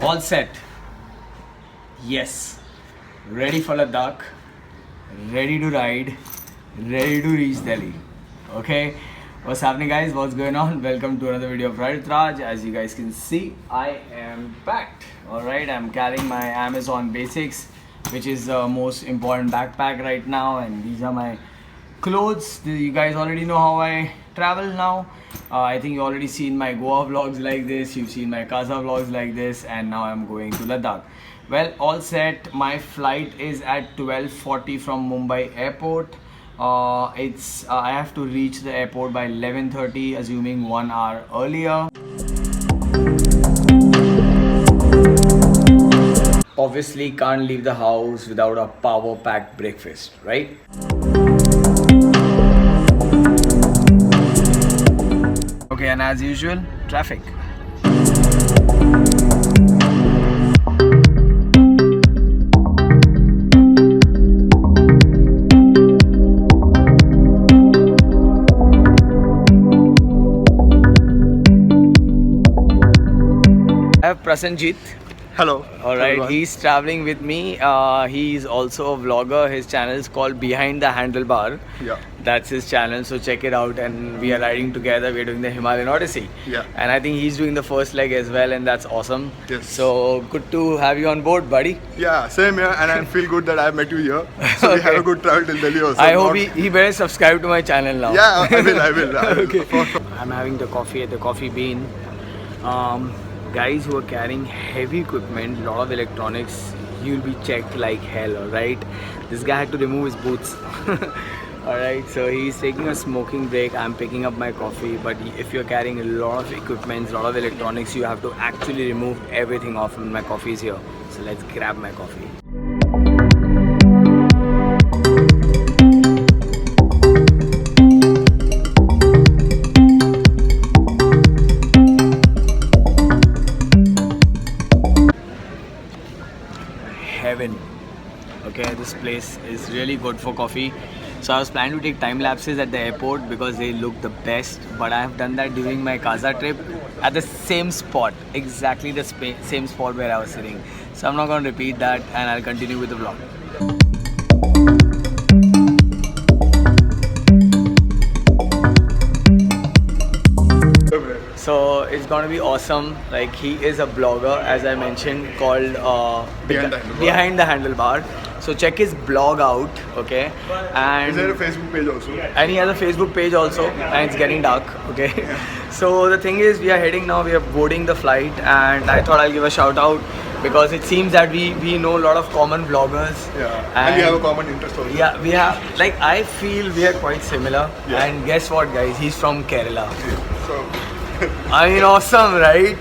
All set. Yes. Ready for Ladakh. Ready to ride. Ready to reach Delhi. Okay. What's happening, guys? What's going on? Welcome to another video of Ride with Raj. As you guys can see, I am packed. Alright, I'm carrying my Amazon Basics, which is the most important backpack right now, and these are my clothes. You guys already know how I travel now. I think you already seen my Goa vlogs like this, you've seen my Kaza vlogs like this, and now I'm going to Ladakh. Well, all set. My flight is at 12:40 from Mumbai airport. I have to reach the airport by 11:30, assuming 1 hour earlier. Obviously can't leave the house without a power packed breakfast, right? Okay, and as usual, traffic. I have Prasenjit. Hello. Alright, everyone. he's traveling with me. He's also a vlogger. His channel is called Behind the Handlebar. Yeah. That's his channel, so check it out. And we are riding together. We're doing the Himalayan Odyssey. Yeah. And I think he's doing the first leg as well, and that's awesome. Yes. So good to have you on board, buddy. Yeah, same here, and I feel good that I met you here. So we have a good travel till Delhi also. I hope he better subscribe to my channel now. Yeah, I will. Okay. For sure. I'm having the coffee at the Coffee Bean. Guys who are carrying heavy equipment, lot of electronics, you'll be checked like hell, alright? This guy had to remove his boots. Alright, so he's taking a smoking break. I'm picking up my coffee, but if you're carrying a lot of equipment, a lot of electronics, you have to actually remove everything off, and my coffee is here. So let's grab my coffee. Heaven. Okay, this place is really good for coffee. So I was planning to take time lapses at the airport because they look the best, but I have done that during my Kaza trip at the same spot, exactly the same spot where I was sitting. So I'm not going to repeat that, and I'll continue with the vlog. So it's gonna be awesome. Like, he is a blogger, as I mentioned, called Behind the Handlebar. So check his blog out, okay? And Is there a Facebook page also? And he has a Facebook page also, and it's getting dark, okay? So the thing is, we are heading now, we are boarding the flight, and I thought I'll give a shout out because it seems that we know a lot of common vloggers. Yeah. And we have a common interest also. Yeah, we have, like, I feel we are quite similar. Yeah. And guess what, guys? He's from Kerala. So, I mean, awesome, right?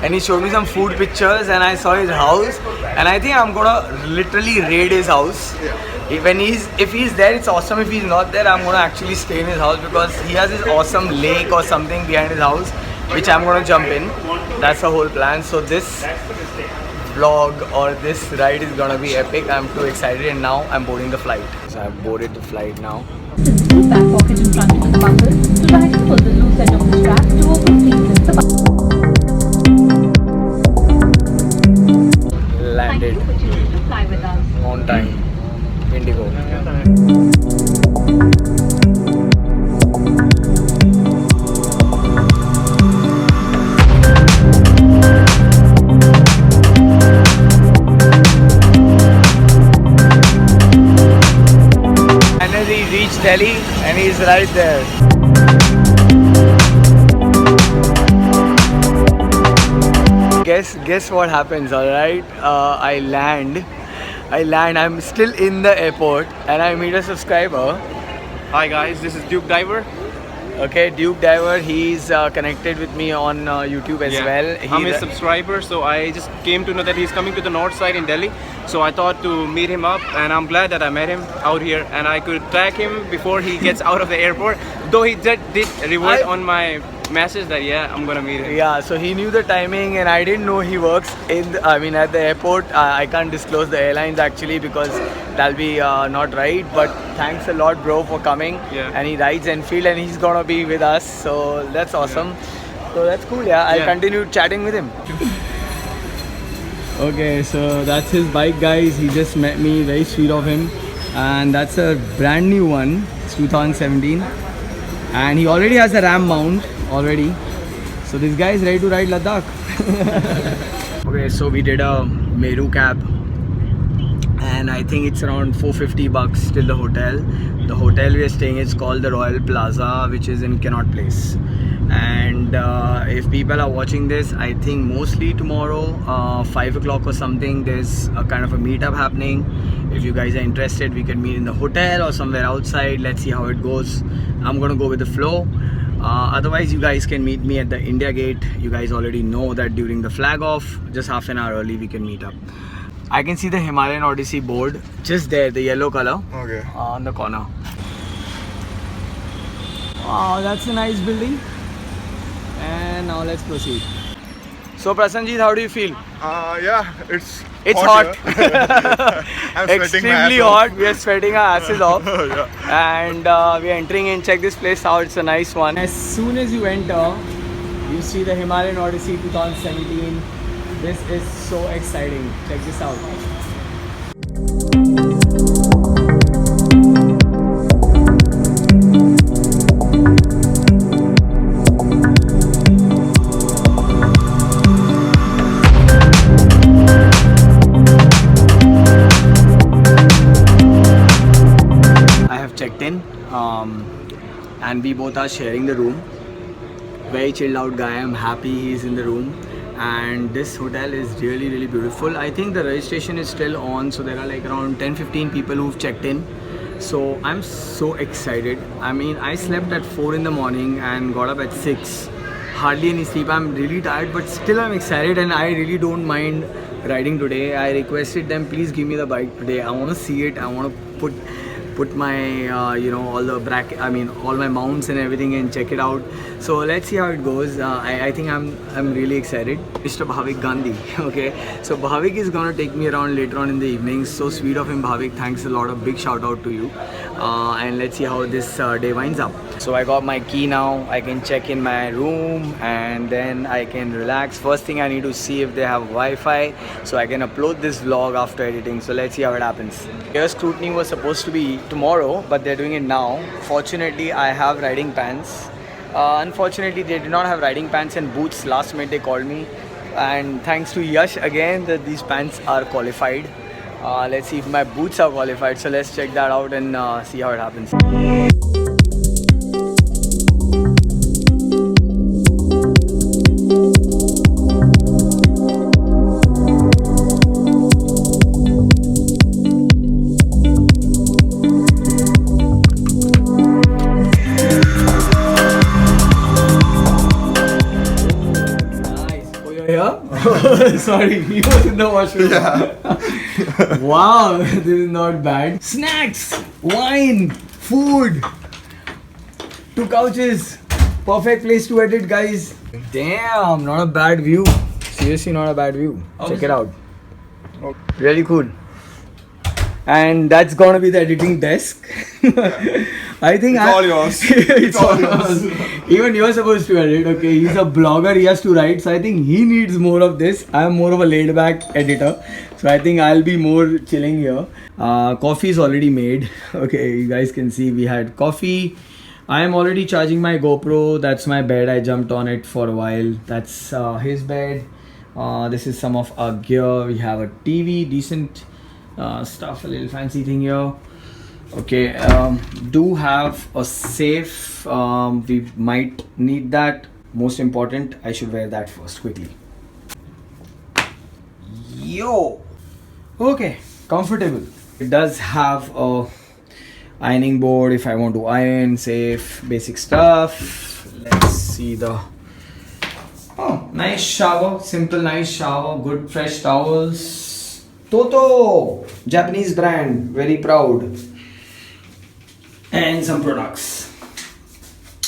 And he showed me some food pictures, and I saw his house, and I think I'm gonna literally raid his house. Yeah. If he's there, it's awesome. If he's not there, I'm gonna actually stay in his house because he has this awesome lake or something behind his house, which I'm gonna jump in. That's the whole plan. So this vlog or this ride is gonna be epic. I'm too excited, and now I'm boarding the flight. So I've boarded the flight now. Loose back pocket in front of the buckle. To tighten pull the loose end of the strap to open seamless the buckle. Landed Thank you for choosing to fly with us. on time. Indigo. Finally reached Delhi, and he's right there. Guess what happens, alright? I land. I'm still in the airport, and I meet a subscriber. Hi guys, this is Duke Diver. Okay, Duke Diver, he's connected with me on YouTube as well. I'm his subscriber, so I just came to know that he's coming to the north side in Delhi. So I thought to meet him up, and I'm glad that I met him out here, and I could track him before he gets out of the airport. Though he did revert on my message that yeah, I'm gonna meet him. Yeah, so he knew the timing, and I didn't know he works at the airport. I can't disclose the airlines actually because that'll be not right. But thanks a lot, bro, for coming. Yeah. And he rides Enfield, and he's gonna be with us. So that's awesome. So that's cool. Yeah, I'll continue chatting with him. Okay, so that's his bike, guys. He just met me. Very sweet of him. And that's a brand new one. It's 2017. And he already has a RAM mount already. So this guy is ready to ride Ladakh. Okay, so we did a Meru cab. And I think it's around 450 bucks till the hotel. The hotel we are staying is called the Royal Plaza, which is in Connaught Place. And if people are watching this, I think mostly tomorrow 5 o'clock or something, there's a kind of a meetup happening. If you guys are interested, we can meet in the hotel or somewhere outside. Let's see how it goes. I'm gonna go with the flow. Otherwise, you guys can meet me at the India Gate. You guys already know that during the flag off, just half an hour early, we can meet up. I can see the Himalayan Odyssey board just there, the yellow color. Okay. On the corner. Wow, that's a nice building. And now let's proceed. So Prasanjit, how do you feel? Yeah, it's hot. here. I'm sweating my Extremely ass off. hot. We are sweating our asses off. Yeah. And we are entering in. Check this place out. It's a nice one. As soon as you enter, you see the Himalayan Odyssey 2017. This is so exciting. Check this out. Checked in and we both are sharing the room. Very chilled out guy. I'm happy he's in the room, and this hotel is really beautiful. I think the registration is still on, so there are like around 10-15 people who've checked in. So I'm so excited. I mean, I slept at 4 in the morning and got up at 6. Hardly any sleep. I'm really tired, but still I'm excited, and I really don't mind riding today. I requested them, please give me the bike today. I want to see it. I want to put my all the all my mounts and everything and check it out. So let's see how it goes. I think I'm really excited. Mr. Bhavik Gandhi. Okay, so Bhavik is gonna take me around later on in the evening. So sweet of him, Bhavik. Thanks a lot. A big shout out to you. And let's see how this day winds up. So I got my key now. I can check in my room and then I can relax. First thing, I need to see if they have Wi-Fi so I can upload this vlog after editing. So let's see how it happens. Air scrutiny was supposed to be tomorrow, but they're doing it now. Fortunately, I have riding pants. Unfortunately, they did not have riding pants and boots. Last minute they called me, and thanks to Yash again that these pants are qualified. Let's see if my boots are qualified. So let's check that out and see how it happens. Sorry, he was in the washroom. Yeah. Wow, this is not bad. Snacks, wine, food, 2 couches. Perfect place to edit, guys. Damn, not a bad view. Seriously, not a bad view. Check it out. Really cool. And that's gonna be the editing desk. I think it's all yours. It's all yours. Even you're supposed to edit. Okay, he's a blogger. He has to write. So I think he needs more of this. I'm more of a laid-back editor. So I think I'll be more chilling here. Coffee is already made. Okay, you guys can see we had coffee. I am already charging my GoPro. That's my bed. I jumped on it for a while. That's his bed. This is some of our gear. We have a TV, decent stuff, a little fancy thing here. Okay, do have a safe. We might need that. Most important, I should wear that first quickly. Yo, okay, comfortable. It does have a ironing board if I want to iron. Safe, basic stuff. Let's see the nice shower. Simple, nice shower. Good fresh towels. Toto, Japanese brand, very proud. And some products.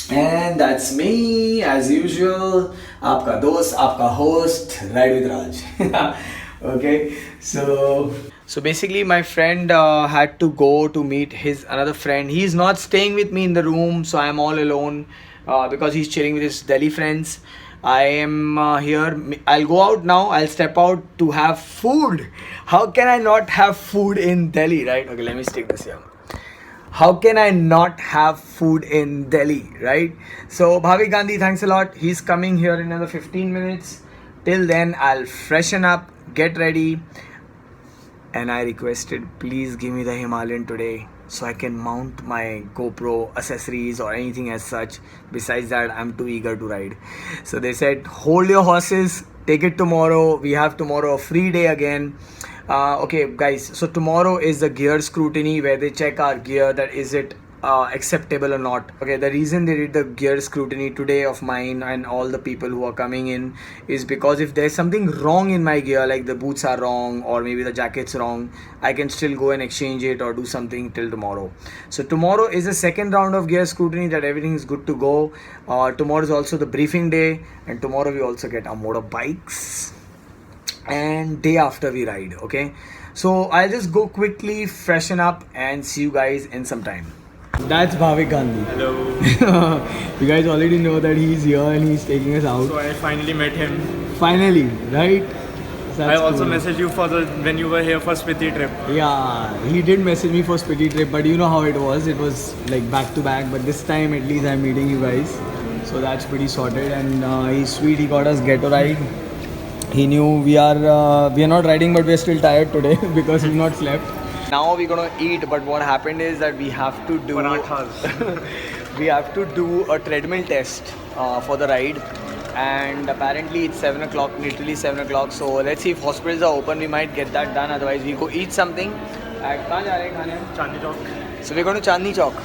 And that's me as usual. Aapka dost, aapka host, Ride with Raj. Okay, so basically my friend had to go to meet his another friend. He's not staying with me in the room, so I'm all alone because he's chilling with his Delhi friends. I am here. I'll go out now. I'll step out to have food. How can I not have food in Delhi, right? Okay, let me stick this here. How can I not have food in Delhi, right? So Bhavik Gandhi, thanks a lot. He's coming here in another 15 minutes. Till then, I'll freshen up, get ready. And I requested, please give me the Himalayan today so I can mount my GoPro accessories or anything as such. Besides that, I'm too eager to ride. So they said, hold your horses, take it tomorrow. We have tomorrow a free day again. Okay guys, so tomorrow is the gear scrutiny where they check our gear, that is it acceptable or not. Okay, the reason they did the gear scrutiny today of mine and all the people who are coming in is because if there's something wrong in my gear, like the boots are wrong or maybe the jacket's wrong, I can still go and exchange it or do something till tomorrow. So tomorrow is the second round of gear scrutiny, that everything is good to go. Tomorrow is also the briefing day, and tomorrow we also get our motorbikes, and day after we ride. Okay, so I'll just go quickly freshen up and see you guys in some time. That's Bhavik Gandhi. Hello. You guys already know that he's here and he's taking us out. So I finally met him. Finally, right? So I that's also cool. messaged you for the when you were here for Spiti trip. Yeah, he did message me for Spiti trip, but you know how it was. It was like back to back, but this time at least I'm meeting you guys. So that's pretty sorted, and he's sweet. He got us get a ride. He knew we are not riding, but we're still tired today because we've not slept. Now we're gonna eat, but what happened is that we have to do we have to do a treadmill test for the ride, and apparently it's 7 o'clock, literally 7 o'clock. So let's see if hospitals are open. We might get that done. Otherwise, we go eat something. Chandni Chowk. So we're going to Chandni Chowk,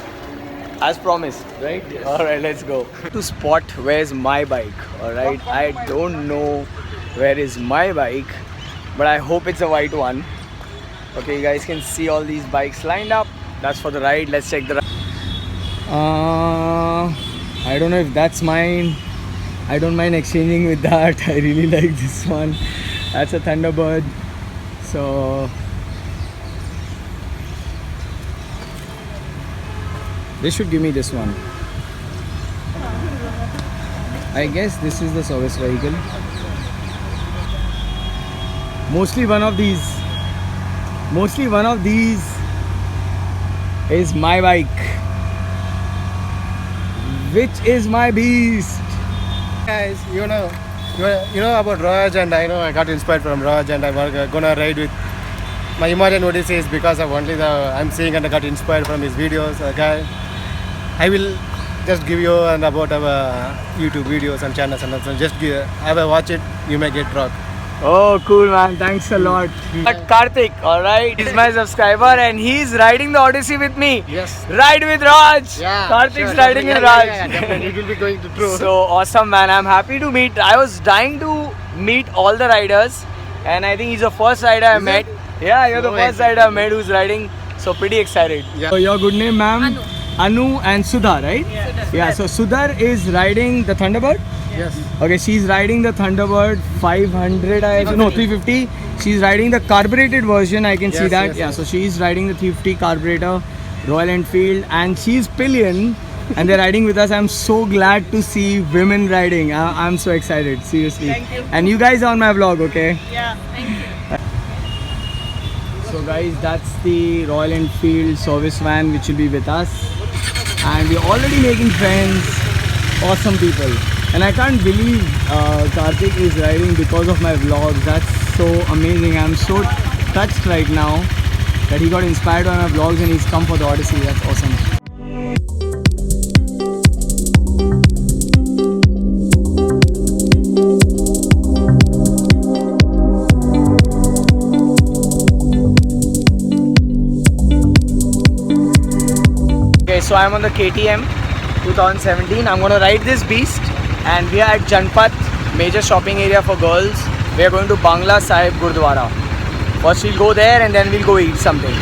as promised, right? Yes. All right, let's go. To spot where's my bike. All right, I don't know where is my bike, but I hope it's a white one. Okay, you guys can see all these bikes lined up. That's for the ride. Let's check the ride. I don't know if that's mine. I don't mind exchanging with that. I really like this one. That's a Thunderbird. So they should give me this one. I guess this is the service vehicle. Mostly one of these is my bike, which is my beast. Guys, you know about Raj, and I know I got inspired from Raj, and I'm gonna ride with my Himalayan Odysseys because of only I'm seeing, and I got inspired from his videos. Okay, I will just give you and about our YouTube videos and channels, and also just have a watch it. You may get rock. Oh, cool, man. Thanks a lot. But Karthik, alright, he's my subscriber and he's riding the Odyssey with me. Yes. Ride with Raj. Yeah. Karthik's sure, riding definitely. with Raj. Yeah, definitely. It will be going to true. So awesome, man. I'm happy to meet. I was dying to meet all the riders, and I think he's the first rider I met. Yeah, you're the So first rider I met who's riding. So pretty excited. Yeah. So your good name, ma'am? Anu and Sudha, right? Yeah. So Sudha is riding the Thunderbird. Yes. Okay, she's riding the Thunderbird 500, 350. She's riding the carbureted version, I can see Yes, that. yes, Yeah, yes. so she's riding the 350 carburetor, Royal Enfield, and she's pillion, and they're riding with us. I'm so glad to see women riding. I'm so excited, seriously. Thank you. And you guys are on my vlog, okay? Yeah, thank you. So guys, that's the Royal Enfield service van which will be with us. And we're already making friends, awesome people. And I can't believe Karthik is riding because of my vlogs. That's so amazing. I'm so touched right now that he got inspired by my vlogs and he's come for the Odyssey. That's awesome. Okay, so I'm on the KTM 2017. I'm going to ride this beast, and we are at Janpat, major shopping area for girls. We are going to Bangla Sahib Gurdwara. First we'll go there and then we'll go eat something.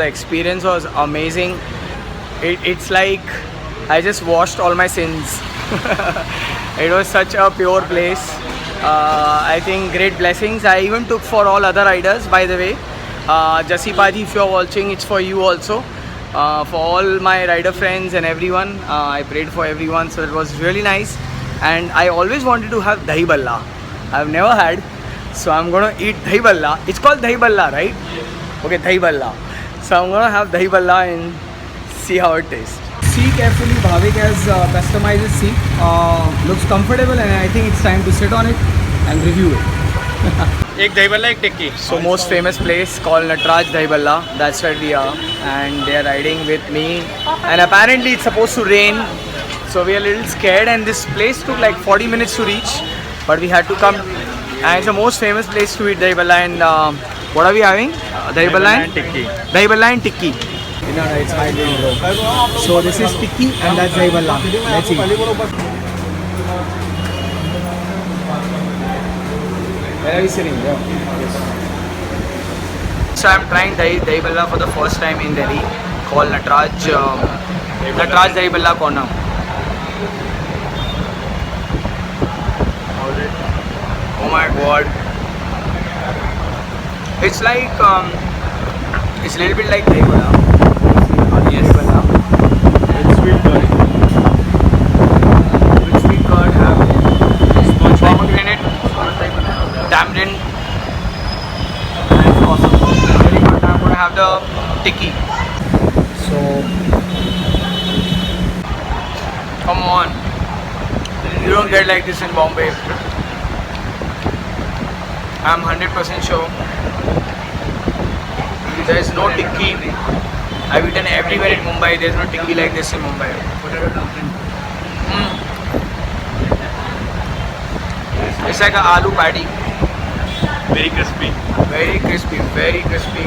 The experience was amazing. It's like I just washed all my sins. It was such a pure place. I think great blessings. I even took for all other riders, by the way. Jassi Paji, if you're watching, it's for you also. For all my rider friends and everyone, I prayed for everyone, so it was really nice. And I always wanted to have dahi balla. I've never had, so I'm gonna eat dahi balla. It's called dahi balla, right? Okay, dahi balla. So I'm gonna have dahi balla and see how it tastes. See carefully, Bhavik has customized his seat. Looks comfortable, and I think it's time to sit on it and review it. एक दही बल्ला एक टिक्की. So most famous place called Nataraj Dahi Balla. That's where we are, and they are riding with me. And apparently it's supposed to rain, so we are a little scared. And this place took like 40 minutes to reach, but we had to come. And it's the most famous place to eat Dahi Balla. And what are we having? Dahi Balla and tikki. Dahi Balla and tikki. No, it's fine, bro. So this is tikki and that's Dahi Balla. Let's eat. Where are you sitting, bro? So I'm trying Dahi Balla for the first time in Delhi, called Nataraj Dahi Balla Corner. Oh my god! It's like it's a little bit like Dahi Balla. Yes, Balla. With sweet curry. With sweet curd, have pomegranate, tamarind, and it's awesome. Really good. I'm gonna have the tikki. So, come on, you don't get like this in Bombay. I'm 100% sure there is no tikki. I've eaten everywhere in Mumbai. There's no tikki like this in Mumbai. It's like an aloo patty. Very crispy. Very crispy, very crispy.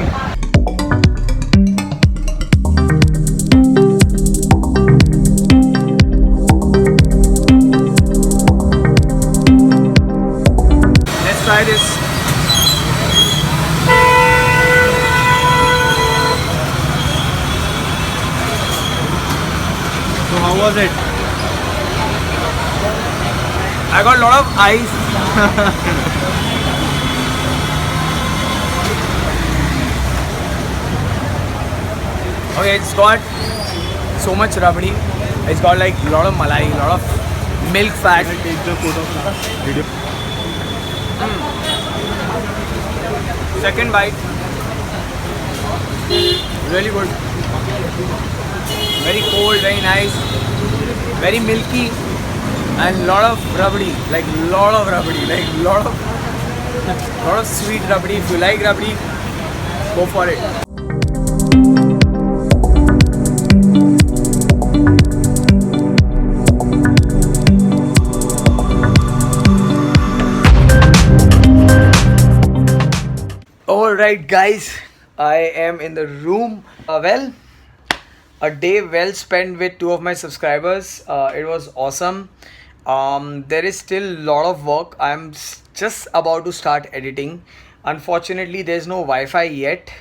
Let's try this. So how was it? I got a lot of ice. Okay, it's got so much rabdi. It's got like a lot of malai, a lot of milk fat. Can I take the photo of the video? Second bite, really good. Very cold, very nice, very milky, and lot of rabdi, like lot of rabdi, like lot of sweet rabdi. If you like rabdi, go for it. Alright guys, I am in the room. Well, a day well spent with two of my subscribers. It was awesome. There is still a lot of work. I'm just about to start editing. Unfortunately, there's no Wi-Fi yet.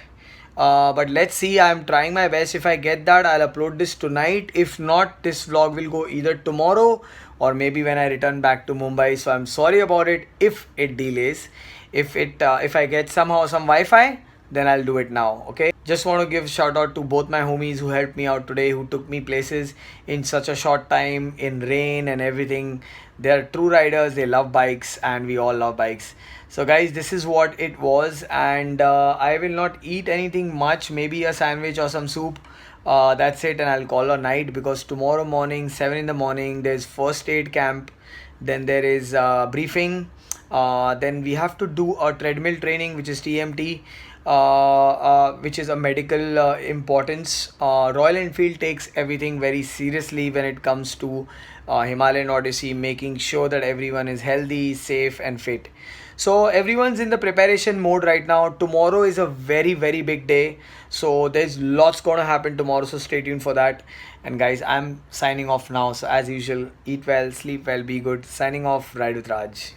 But let's see. I'm trying my best. If I get that, I'll upload this tonight. If not, this vlog will go either tomorrow or maybe when I return back to Mumbai. So I'm sorry about it if it delays. If I get somehow some Wi-Fi, then I'll do it now. Okay, just want to give a shout out to both my homies who helped me out today, who took me places in such a short time, in rain and everything. They're true riders. They love bikes and we all love bikes. So guys, this is what it was, and I will not eat anything much, maybe a sandwich or some soup. That's it, and I'll call a night because tomorrow morning 7 in the morning there's first aid camp, then there is briefing. Then we have to do a treadmill training, which is TMT, which is a medical importance. Royal Enfield takes everything very seriously when it comes to Himalayan Odyssey, making sure that everyone is healthy, safe and fit. So everyone's in the preparation mode right now. Tomorrow is a very, very big day. So there's lots going to happen tomorrow. So stay tuned for that. And guys, I'm signing off now. So as usual, eat well, sleep well, be good. Signing off, Ride with Raj.